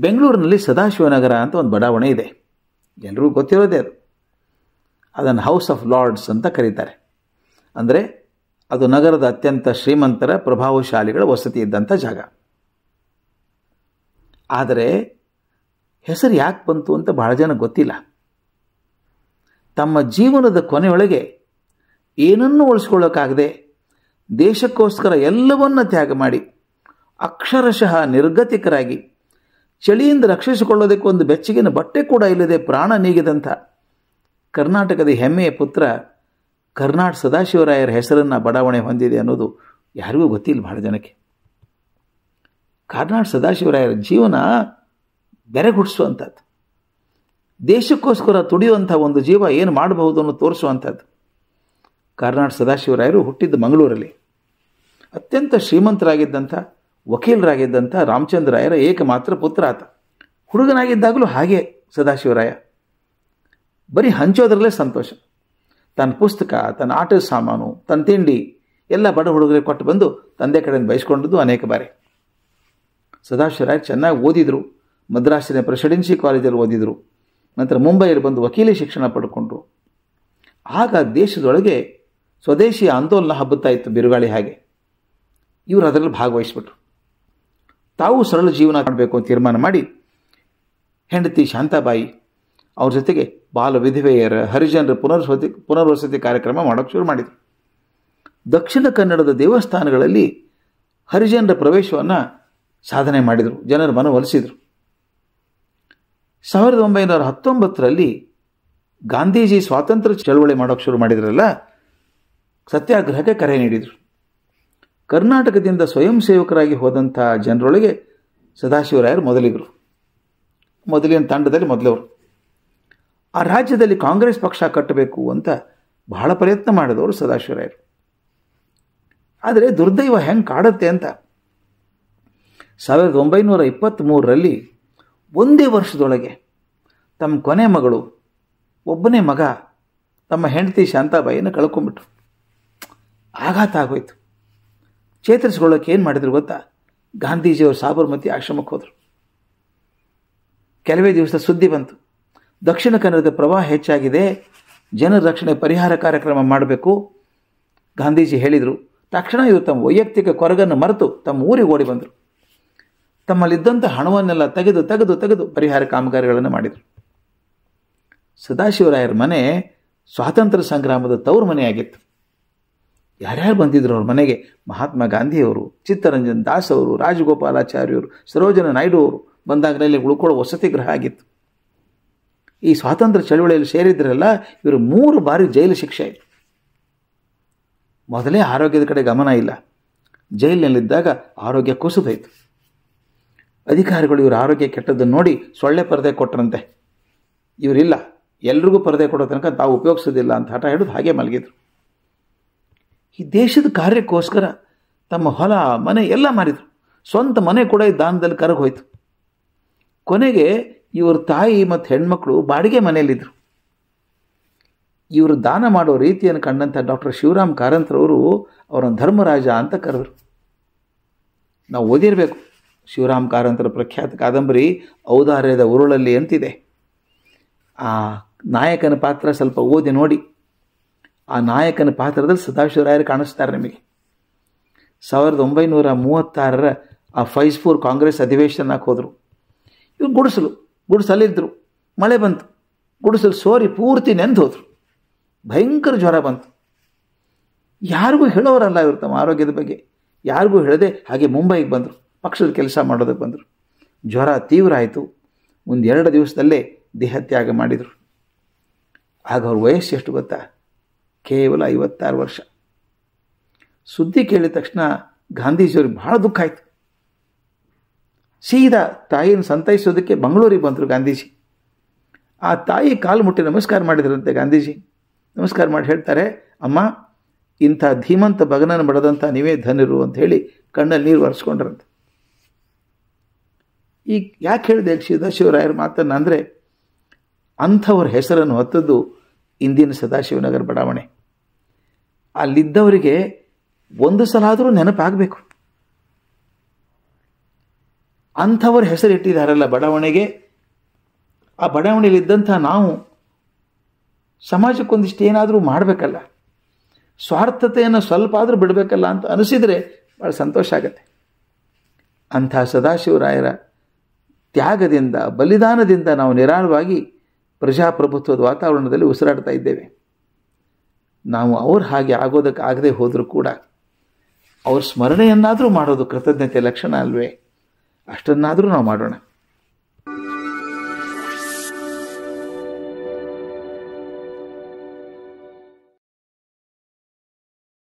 ಬೆಂಗಳೂರಿನಲ್ಲಿ ಸದಾಶಿವನಗರ ಅಂತ ಒಂದು ಬಡಾವಣೆ ಇದೆ, ಎಲ್ಲರಿಗೂ ಗೊತ್ತಿರೋದೇ ಅದು. ಅದನ್ನು ಹೌಸ್ ಆಫ್ ಲಾರ್ಡ್ಸ್ ಅಂತ ಕರೀತಾರೆ. ಅಂದರೆ ಅದು ನಗರದ ಅತ್ಯಂತ ಶ್ರೀಮಂತರ ಪ್ರಭಾವಶಾಲಿಗಳ ವಸತಿ ಇದ್ದಂಥ ಜಾಗ. ಆದರೆ ಹೆಸರು ಯಾಕೆ ಬಂತು ಅಂತ ಬಹಳ ಜನ ಗೊತ್ತಿಲ್ಲ. ತಮ್ಮ ಜೀವನದ ಕೊನೆಯೊಳಗೆ ಏನನ್ನೂ ಉಳಿಸ್ಕೊಳ್ಳೋಕ್ಕಾಗದೆ ದೇಶಕ್ಕೋಸ್ಕರ ಎಲ್ಲವನ್ನ ತ್ಯಾಗ ಮಾಡಿ ಅಕ್ಷರಶಃ ನಿರ್ಗತಿಕರಾಗಿ ಚಳಿಯಿಂದ ರಕ್ಷಿಸಿಕೊಳ್ಳೋದಕ್ಕೆ ಒಂದು ಬೆಚ್ಚಗಿನ ಬಟ್ಟೆ ಕೂಡ ಇಲ್ಲದೆ ಪ್ರಾಣ ನೀಗಿದಂಥ ಕರ್ನಾಟಕದ ಹೆಮ್ಮೆಯ ಪುತ್ರ ಕರ್ನಾಡ್ ಸದಾಶಿವರಾಯರ ಹೆಸರನ್ನು ಬಡಾವಣೆ ಹೊಂದಿದೆ ಅನ್ನೋದು ಯಾರಿಗೂ ಗೊತ್ತಿಲ್ಲ ಬಹಳ ಜನಕ್ಕೆ. ಕರ್ನಾಡ್ ಸದಾಶಿವರಾಯರ ಜೀವನ ಬೆರಗುಡಿಸುವಂಥದ್ದು, ದೇಶಕ್ಕೋಸ್ಕರ ತುಡಿಯುವಂಥ ಒಂದು ಜೀವ ಏನು ಮಾಡಬಹುದು ಅನ್ನೋ ತೋರಿಸುವಂಥದ್ದು. ಕರ್ನಾಡ್ ಸದಾಶಿವರಾಯರು ಹುಟ್ಟಿದ್ದ ಮಂಗಳೂರಲ್ಲಿ. ಅತ್ಯಂತ ಶ್ರೀಮಂತರಾಗಿದ್ದಂಥ ವಕೀಲರಾಗಿದ್ದಂಥ ರಾಮಚಂದ್ರಾಯರ ಏಕಮಾತ್ರ ಪುತ್ರ ಆತ. ಹುಡುಗನಾಗಿದ್ದಾಗಲೂ ಹಾಗೆ ಸದಾಶಿವರಾಯ ಬರೀ ಹಂಚೋದ್ರಲ್ಲೇ ಸಂತೋಷ. ತನ್ನ ಪುಸ್ತಕ, ತನ್ನ ಆಟದ ಸಾಮಾನು, ತನ್ನ ತಿಂಡಿ ಎಲ್ಲ ಬಡ ಹುಡುಗರಿಗೆ ಕೊಟ್ಟು ಬಂದು ತಂದೆ ಕಡೆಯಿಂದ ಬಯಸ್ಕೊಂಡದ್ದು ಅನೇಕ ಬಾರಿ. ಸದಾಶಿವರಾಯ ಚೆನ್ನಾಗಿ ಓದಿದರು. ಮದ್ರಾಸಿನ ಪ್ರೆಸಿಡೆನ್ಸಿ ಕಾಲೇಜಲ್ಲಿ ಓದಿದರು. ನಂತರ ಮುಂಬೈಯಲ್ಲಿ ಬಂದು ವಕೀಲಿ ಶಿಕ್ಷಣ ಪಡ್ಕೊಂಡ್ರು. ಆಗ ದೇಶದೊಳಗೆ ಸ್ವದೇಶಿ ಆಂದೋಲನ ಹಬ್ಬುತ್ತಾ ಇತ್ತು ಬಿರುಗಾಳಿ ಹಾಗೆ. ಇವರು ಅದರಲ್ಲಿ ಭಾಗವಹಿಸ್ಬಿಟ್ರು. ತಾವು ಸರಳ ಜೀವನ ಮಾಡಬೇಕು ಅಂತ ತೀರ್ಮಾನ ಮಾಡಿ ಹೆಂಡತಿ ಶಾಂತಾಬಾಯಿ ಅವ್ರ ಜೊತೆಗೆ ಬಾಲ ವಿಧವೆಯರ ಹರಿಜನರ ಪುನರ್ವಸತಿ ಕಾರ್ಯಕ್ರಮ ಮಾಡೋಕ್ಕೆ ಶುರು ಮಾಡಿದರು. ದಕ್ಷಿಣ ಕನ್ನಡದ ದೇವಸ್ಥಾನಗಳಲ್ಲಿ ಹರಿಜನರ ಪ್ರವೇಶವನ್ನು ಸಾಧನೆ ಮಾಡಿದರು, ಜನರ ಮನವೊಲಿಸಿದರು. 1919ರಲ್ಲಿ ಗಾಂಧೀಜಿ ಸ್ವಾತಂತ್ರ್ಯ ಚಳವಳಿ ಮಾಡೋಕ್ಕೆ ಶುರು ಮಾಡಿದ್ರಲ್ಲ, ಸತ್ಯಾಗ್ರಹಕ್ಕೆ ಕರೆ ನೀಡಿದರು. ಕರ್ನಾಟಕದಿಂದ ಸ್ವಯಂ ಸೇವಕರಾಗಿ ಹೋದಂಥ ಜನರೊಳಗೆ ಸದಾಶಿವರಾಯರು ಮೊದಲಿನ ತಂಡದಲ್ಲಿ ಮೊದಲವರು. ಆ ರಾಜ್ಯದಲ್ಲಿ ಕಾಂಗ್ರೆಸ್ ಪಕ್ಷ ಕಟ್ಟಬೇಕು ಅಂತ ಬಹಳ ಪ್ರಯತ್ನ ಮಾಡಿದವರು ಸದಾಶಿವರಾಯರು. ಆದರೆ ದುರ್ದೈವ ಹೆಂಗೆ ಕಾಡುತ್ತೆ ಅಂತ 1923ರಲ್ಲಿ ಒಂದೇ ವರ್ಷದೊಳಗೆ ತಮ್ಮ ಕೊನೆ ಮಗಳು, ಒಬ್ಬನೇ ಮಗ, ತಮ್ಮ ಹೆಂಡತಿ ಶಾಂತಾಬಾಯಿಯನ್ನು ಕಳ್ಕೊಂಡ್ಬಿಟ್ರು. ಆಘಾತ ಆಗೋಯ್ತು. ಚೇತರಿಸ್ಕೊಳ್ಳೋಕೆ ಏನು ಮಾಡಿದ್ರು ಗೊತ್ತಾ? ಗಾಂಧೀಜಿಯವರು ಸಾಬರಮತಿ ಆಶ್ರಮಕ್ಕೆ ಹೋದರು. ಕೆಲವೇ ದಿವಸ ಸುದ್ದಿ ಬಂತು, ದಕ್ಷಿಣ ಕನ್ನಡದ ಪ್ರವಾಹ ಹೆಚ್ಚಾಗಿದೆ, ಜನರ ರಕ್ಷಣೆ ಪರಿಹಾರ ಕಾರ್ಯಕ್ರಮ ಮಾಡಬೇಕು. ಗಾಂಧೀಜಿ ಹೇಳಿದರು. ತಕ್ಷಣ ಇವರು ತಮ್ಮ ವೈಯಕ್ತಿಕ ಕೊರಗನ್ನು ಮರೆತು ತಮ್ಮ ಊರಿಗೆ ಓಡಿ ಬಂದರು. ತಮ್ಮಲ್ಲಿದ್ದಂಥ ಹಣವನ್ನೆಲ್ಲ ತೆಗೆದು ಪರಿಹಾರ ಕಾಮಗಾರಿಗಳನ್ನು ಮಾಡಿದರು. ಸದಾಶಿವರಾಯರ ಮನೆ ಸ್ವಾತಂತ್ರ್ಯ ಸಂಗ್ರಾಮದ ತವರು ಮನೆಯಾಗಿತ್ತು. ಯಾರ್ಯಾರು ಬಂದಿದ್ರು ಅವ್ರ ಮನೆಗೆ? ಮಹಾತ್ಮ ಗಾಂಧಿಯವರು, ಚಿತ್ತರಂಜನ್ ದಾಸ್ ಅವರು, ರಾಜಗೋಪಾಲಾಚಾರ್ಯವರು, ಸರೋಜನ ನಾಯ್ಡು ಅವರು ಬಂದಾಗಲೇ ಉಳ್ಕೊಳ್ಳೋ ವಸತಿ ಗೃಹ ಆಗಿತ್ತು. ಈ ಸ್ವಾತಂತ್ರ್ಯ ಚಳವಳಿಯಲ್ಲಿ ಸೇರಿದ್ರಲ್ಲ, ಇವರು 3 ಬಾರಿ ಜೈಲು ಶಿಕ್ಷೆ ಆಯಿತು. ಮೊದಲೇ ಆರೋಗ್ಯದ ಕಡೆ ಗಮನ ಇಲ್ಲ. ಜೈಲಿನಲ್ಲಿದ್ದಾಗ ಆರೋಗ್ಯ ಕುಸಿದೋಯ್ತು. ಅಧಿಕಾರಿಗಳು ಇವರ ಆರೋಗ್ಯ ಕೆಟ್ಟದ್ದನ್ನು ನೋಡಿ ಸೊಳ್ಳೆ ಪರದೆ ಕೊಟ್ಟರಂತೆ. ಇವರಿಲ್ಲ, ಎಲ್ರಿಗೂ ಪರದೆ ಕೊಡೋ ತನಕ ತಾವು ಉಪಯೋಗಿಸೋದಿಲ್ಲ ಅಂತ ಹಠ ಹಿಡಿದು ಹಾಗೆ ಮಲಗಿದ್ರು. ಈ ದೇಶದ ಕಾರ್ಯಕ್ಕೋಸ್ಕರ ತಮ್ಮ ಹೊಲ ಮನೆ ಎಲ್ಲ ಮಾರಿದರು. ಸ್ವಂತ ಮನೆ ಕೂಡ ಈ ದಾನದಲ್ಲಿ ಕರಗೋಯ್ತು. ಕೊನೆಗೆ ಇವ್ರ ತಾಯಿ ಮತ್ತು ಹೆಣ್ಮಕ್ಳು ಬಾಡಿಗೆ ಮನೆಯಲ್ಲಿದ್ದರು. ಇವರು ದಾನ ಮಾಡೋ ರೀತಿಯನ್ನು ಕಂಡಂಥ ಡಾಕ್ಟರ್ ಶಿವರಾಮ್ ಕಾರಂತರವರು ಅವರನ್ನು ಧರ್ಮರಾಜ ಅಂತ ಕರೆದರು. ನಾವು ಓದಿರಬೇಕು, ಶಿವರಾಮ್ ಕಾರಂತರ ಪ್ರಖ್ಯಾತ ಕಾದಂಬರಿ ಔದಾರ್ಯದ ಉರುಳಲ್ಲಿ ಅಂತಿದೆ. ಆ ನಾಯಕನ ಪಾತ್ರ ಸ್ವಲ್ಪ ಓದಿ ನೋಡಿ. ಆ ನಾಯಕನ ಪಾತ್ರದಲ್ಲಿ ಸದಾಶಿವರಾಯರು ಕಾಣಿಸ್ತಾರೆ ನಿಮಗೆ. 1936ರ ಆ ಫೈಜ್ಪುರ್ ಕಾಂಗ್ರೆಸ್ ಅಧಿವೇಶನಕ್ಕೆ ಹೋದರು. ಇವ್ರು ಗುಡಿಸಲಿದ್ದರು. ಮಳೆ ಬಂತು, ಗುಡಿಸಲು ಸೋರಿ ಪೂರ್ತಿ ನೆಂದು ಹೋದರು. ಭಯಂಕರ ಜ್ವರ ಬಂತು. ಯಾರಿಗೂ ಹೇಳೋರಲ್ಲ ಇವರು ತಮ್ಮ ಆರೋಗ್ಯದ ಬಗ್ಗೆ, ಯಾರಿಗೂ ಹೇಳದೆ ಹಾಗೆ ಮುಂಬೈಗೆ ಬಂದರು. ಪಕ್ಷದ ಕೆಲಸ ಮಾಡೋದಕ್ಕೆ ಬಂದರು. ಜ್ವರ ತೀವ್ರ ಆಯಿತು. ಮುಂದೆ 2 ದಿವಸದಲ್ಲೇ ದೇಹತ್ಯಾಗ ಮಾಡಿದರು. ಆಗ ಅವ್ರ ವಯಸ್ಸು ಎಷ್ಟು ಗೊತ್ತಾ? ಕೇವಲ 56 ವರ್ಷ. ಸುದ್ದಿ ಕೇಳಿದ ತಕ್ಷಣ ಗಾಂಧೀಜಿಯವ್ರಿಗೆ ಬಹಳ ದುಃಖ ಆಯಿತು. ಸೀದಾ ತಾಯಿಯನ್ನು ಸಂತೈಸೋದಕ್ಕೆ ಮಂಗಳೂರಿಗೆ ಬಂದರು ಗಾಂಧೀಜಿ. ಆ ತಾಯಿ ಕಾಲು ಮುಟ್ಟಿ ನಮಸ್ಕಾರ ಮಾಡಿದ್ರಂತೆ ಗಾಂಧೀಜಿ. ನಮಸ್ಕಾರ ಮಾಡಿ ಹೇಳ್ತಾರೆ, ಅಮ್ಮ, ಇಂಥ ಧೀಮಂತ ಭಗನನ್ನು ಬಡದಂಥ ನೀವೇ ಧನ್ಯರು ಅಂತ ಹೇಳಿ ಕಣ್ಣಲ್ಲಿ ನೀರು ಒರೆಸ್ಕೊಂಡ್ರಂತೆ. ಈಗ ಯಾಕೆ ಹೇಳಿದೆ ಸದಾಶಿವರಾಯರ ಮಾತನ್ನು ಅಂದರೆ, ಅಂಥವ್ರ ಹೆಸರನ್ನು ಹೊತ್ತದ್ದು ಇಂದಿನ ಸದಾಶಿವನಗರ ಬಡಾವಣೆ. ಅಲ್ಲಿದ್ದವರಿಗೆ ಒಂದು ಸಲ ಆದರೂ ನೆನಪಾಗಬೇಕು. ಅಂಥವ್ರ ಹೆಸರಿಟ್ಟಿದ್ದಾರಲ್ಲ ಬಡಾವಣೆಗೆ. ಆ ಬಡಾವಣೆಯಲ್ಲಿದ್ದಂಥ ನಾವು ಸಮಾಜಕ್ಕೊಂದಿಷ್ಟು ಏನಾದರೂ ಮಾಡಬೇಕಲ್ಲ, ಸ್ವಾರ್ಥತೆಯನ್ನು ಸ್ವಲ್ಪ ಆದರೂ ಬಿಡಬೇಕಲ್ಲ ಅಂತ ಅನಿಸಿದರೆ ಭಾಳ ಸಂತೋಷ ಆಗತ್ತೆ. ಅಂಥ ಸದಾಶಿವರಾಯರ ತ್ಯಾಗದಿಂದ, ಬಲಿದಾನದಿಂದ ನಾವು ನಿರಾಳವಾಗಿ ಪ್ರಜಾಪ್ರಭುತ್ವದ ವಾತಾವರಣದಲ್ಲಿ ಉಸಿರಾಡ್ತಾ ಇದ್ದೇವೆ. ನಾವು ಅವ್ರ ಹಾಗೆ ಆಗೋದಕ್ಕೆ ಆಗದೆ ಹೋದರೂ ಕೂಡ ಅವ್ರ ಸ್ಮರಣೆಯನ್ನಾದರೂ ಮಾಡೋದು ಕೃತಜ್ಞತೆ ಲಕ್ಷಣ ಅಲ್ವೇ? ಅಷ್ಟನ್ನಾದರೂ ನಾವು ಮಾಡೋಣ.